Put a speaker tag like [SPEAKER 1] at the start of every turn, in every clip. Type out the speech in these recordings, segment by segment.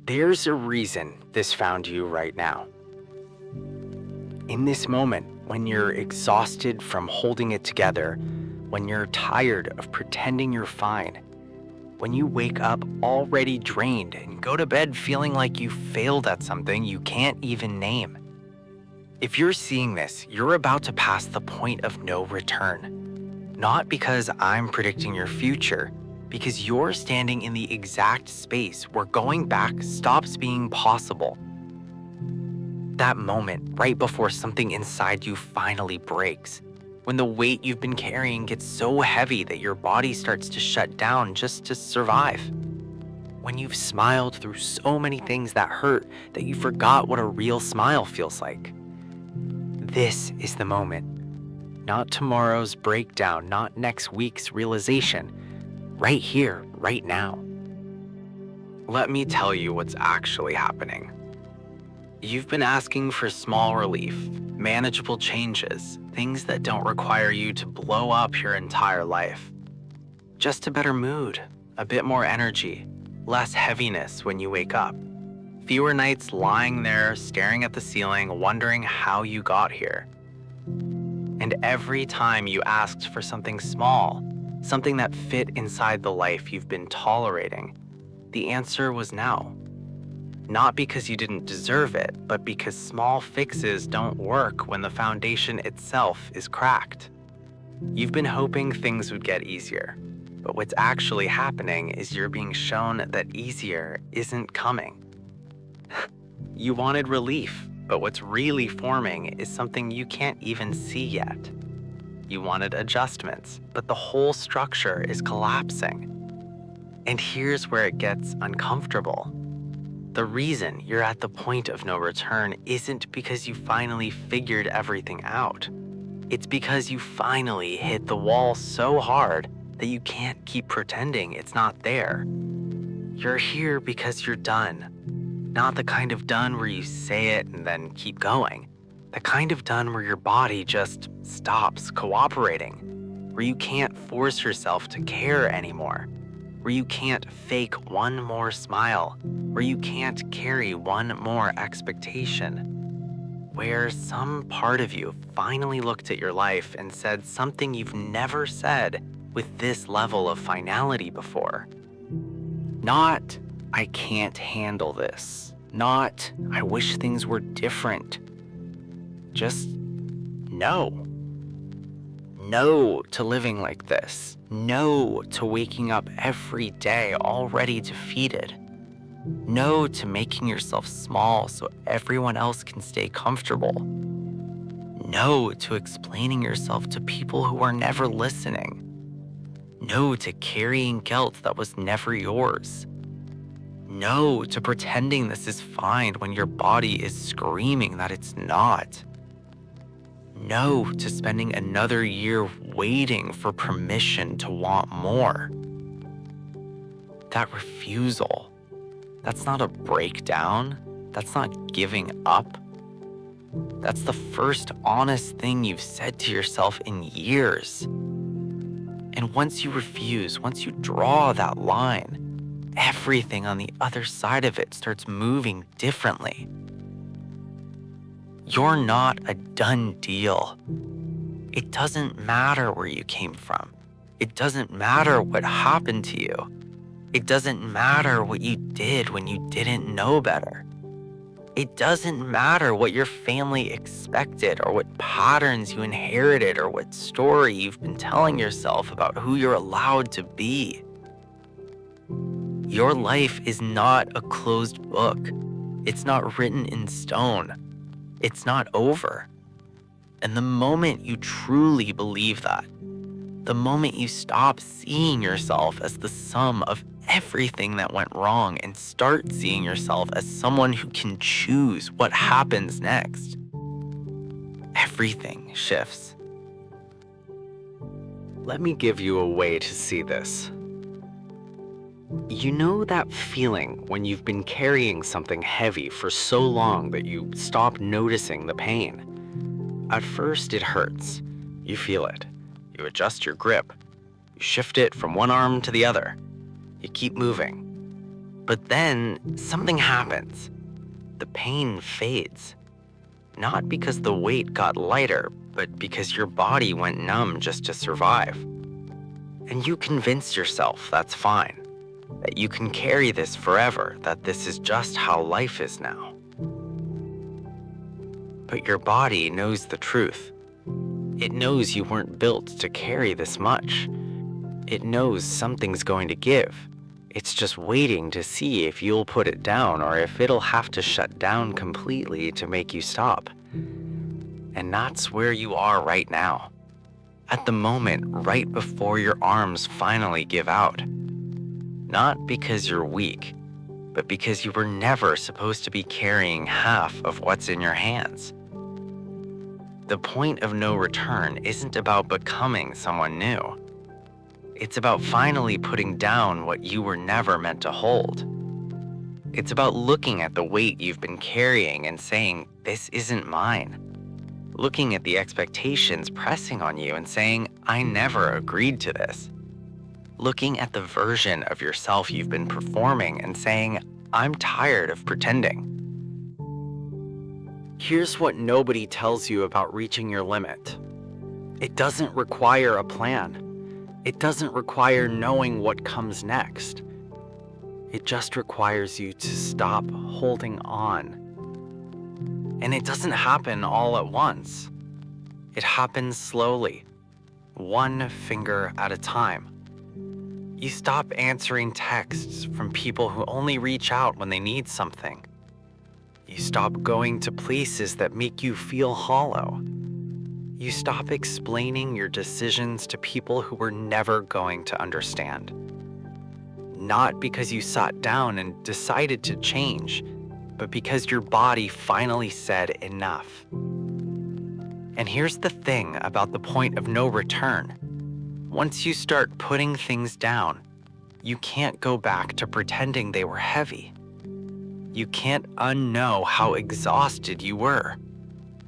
[SPEAKER 1] There's a reason this found you right now. In this moment, when you're exhausted from holding it together, when you're tired of pretending you're fine, when you wake up already drained and go to bed feeling like you failed at something you can't even name. If you're seeing this, you're about to pass the point of no return. Not because I'm predicting your future, because you're standing in the exact space where going back stops being possible. That moment right before something inside you finally breaks, when the weight you've been carrying gets so heavy that your body starts to shut down just to survive. When you've smiled through so many things that hurt that you forgot what a real smile feels like. This is the moment. Not tomorrow's breakdown, not next week's realization. Right here, right now. Let me tell you what's actually happening. You've been asking for small relief, manageable changes, things that don't require you to blow up your entire life. Just a better mood, a bit more energy, less heaviness when you wake up. Fewer nights lying there, staring at the ceiling, wondering how you got here. And every time you asked for something small, something that fit inside the life you've been tolerating, the answer was no. Not because you didn't deserve it, but because small fixes don't work when the foundation itself is cracked. You've been hoping things would get easier, but what's actually happening is you're being shown that easier isn't coming. You wanted relief, but what's really forming is something you can't even see yet. You wanted adjustments, but the whole structure is collapsing. And here's where it gets uncomfortable. The reason you're at the point of no return isn't because you finally figured everything out. It's because you finally hit the wall so hard that you can't keep pretending it's not there. You're here because you're done. Not the kind of done where you say it and then keep going. The kind of done where your body just stops cooperating, where you can't force yourself to care anymore, where you can't fake one more smile, where you can't carry one more expectation, where some part of you finally looked at your life and said something you've never said with this level of finality before. Not, I can't handle this. Not, I wish things were different. Just no. No to living like this. No to waking up every day already defeated. No to making yourself small so everyone else can stay comfortable. No to explaining yourself to people who are never listening. No to carrying guilt that was never yours. No to pretending this is fine when your body is screaming that it's not. No to spending another year waiting for permission to want more. That refusal, that's not a breakdown. That's not giving up. That's the first honest thing you've said to yourself in years. And once you refuse, once you draw that line, everything on the other side of it starts moving differently. You're not a done deal. It doesn't matter where you came from. It doesn't matter what happened to you. It doesn't matter what you did when you didn't know better. It doesn't matter what your family expected or what patterns you inherited or what story you've been telling yourself about who you're allowed to be. Your life is not a closed book. It's not written in stone. It's not over. And the moment you truly believe that, the moment you stop seeing yourself as the sum of everything that went wrong and start seeing yourself as someone who can choose what happens next, everything shifts. Let me give you a way to see this. You know that feeling when you've been carrying something heavy for so long that you stop noticing the pain? At first, it hurts. You feel it. You adjust your grip. You shift it from one arm to the other. You keep moving.
[SPEAKER 2] But then something happens. The pain fades. Not because the weight got lighter, but because your body went numb just to survive. And you convinced yourself that's fine, that you can carry this forever, that this is just how life is now. But your body knows the truth. It knows you weren't built to carry this much. It knows something's going to give. It's just waiting to see if you'll put it down or if it'll have to shut down completely to make you stop. And that's where you are right now. At the moment right before your arms finally give out. Not because you're weak, but because you were never supposed to be carrying half of what's in your hands. The point of no return isn't about becoming someone new. It's about finally putting down what you were never meant to hold. It's about looking at the weight you've been carrying and saying, this isn't mine. Looking at the expectations pressing on you and saying, I never agreed to this. Looking at the version of yourself you've been performing and saying, I'm tired of pretending.
[SPEAKER 1] Here's what nobody tells you about reaching your limit. It doesn't require a plan. It doesn't require knowing what comes next. It just requires you to stop holding on. And it doesn't happen all at once. It happens slowly, one finger at a time. You stop answering texts from people who only reach out when they need something. You stop going to places that make you feel hollow. You stop explaining your decisions to people who were never going to understand. Not because you sat down and decided to change, but because your body finally said enough. And here's the thing about the point of no return. Once you start putting things down, you can't go back to pretending they were heavy. You can't unknow how exhausted you were.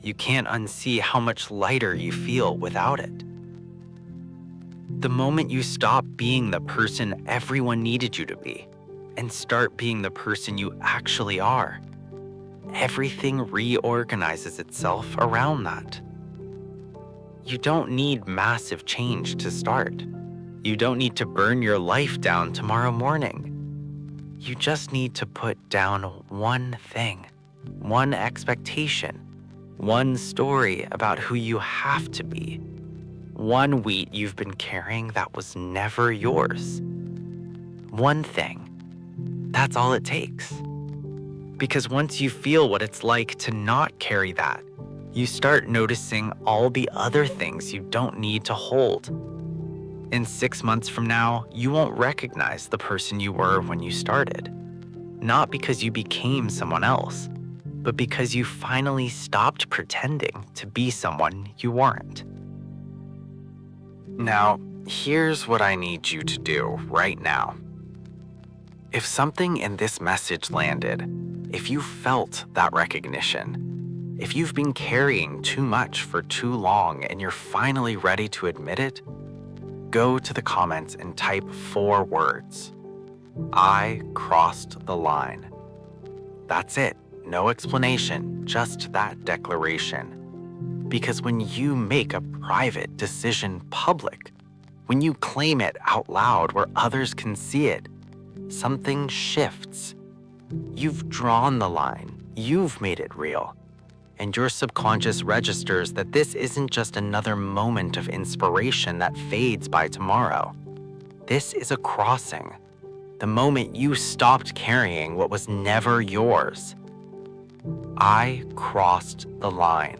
[SPEAKER 1] You can't unsee how much lighter you feel without it. The moment you stop being the person everyone needed you to be and start being the person you actually are, everything reorganizes itself around that. You don't need massive change to start. You don't need to burn your life down tomorrow morning. You just need to put down one thing, one expectation, one story about who you have to be, one weight you've been carrying that was never yours. One thing. That's all it takes. Because once you feel what it's like to not carry that, you start noticing all the other things you don't need to hold. In 6 months from now, you won't recognize the person you were when you started. Not because you became someone else, but because you finally stopped pretending to be someone you weren't. Now, here's what I need you to do right now. If something in this message landed, if you felt that recognition, if you've been carrying too much for too long and you're finally ready to admit it, go to the comments and type 4 words. I crossed the line. That's it. No explanation, just that declaration. Because when you make a private decision public, when you claim it out loud where others can see it, something shifts. You've drawn the line. You've made it real. And your subconscious registers that this isn't just another moment of inspiration that fades by tomorrow. This is a crossing. The moment you stopped carrying what was never yours. I crossed the line.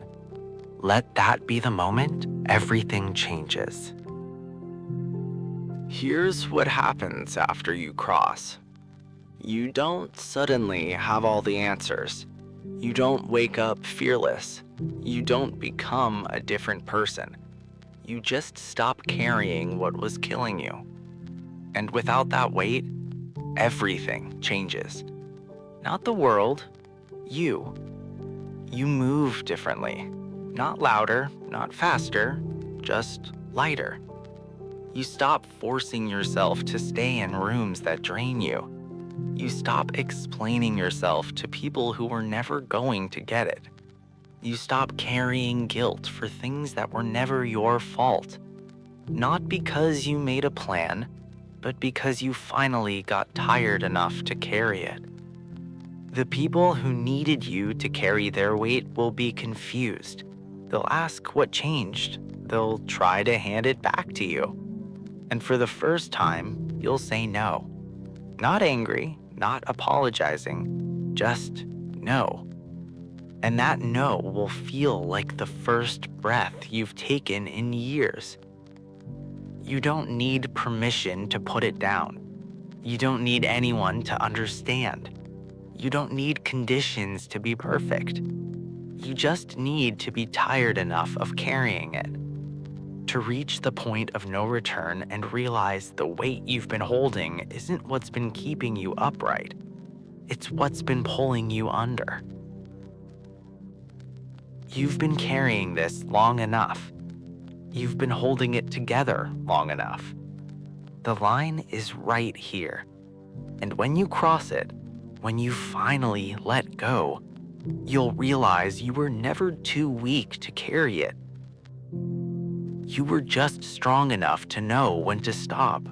[SPEAKER 1] Let that be the moment everything changes. Here's what happens after you cross. You don't suddenly have all the answers. You don't wake up fearless. You don't become a different person. You just stop carrying what was killing you. And without that weight, everything changes. Not the world, you. You move differently. Not louder, not faster, just lighter. You stop forcing yourself to stay in rooms that drain you. You stop explaining yourself to people who were never going to get it. You stop carrying guilt for things that were never your fault. Not because you made a plan, but because you finally got tired enough to carry it. The people who needed you to carry their weight will be confused. They'll ask what changed. They'll try to hand it back to you. And for the first time, you'll say no. Not angry, not apologizing, just no. And that no will feel like the first breath you've taken in years. You don't need permission to put it down. You don't need anyone to understand. You don't need conditions to be perfect. You just need to be tired enough of carrying it. To reach the point of no return and realize the weight you've been holding isn't what's been keeping you upright. It's what's been pulling you under. You've been carrying this long enough. You've been holding it together long enough. The line is right here. And when you cross it, when you finally let go, you'll realize you were never too weak to carry it. You were just strong enough to know when to stop.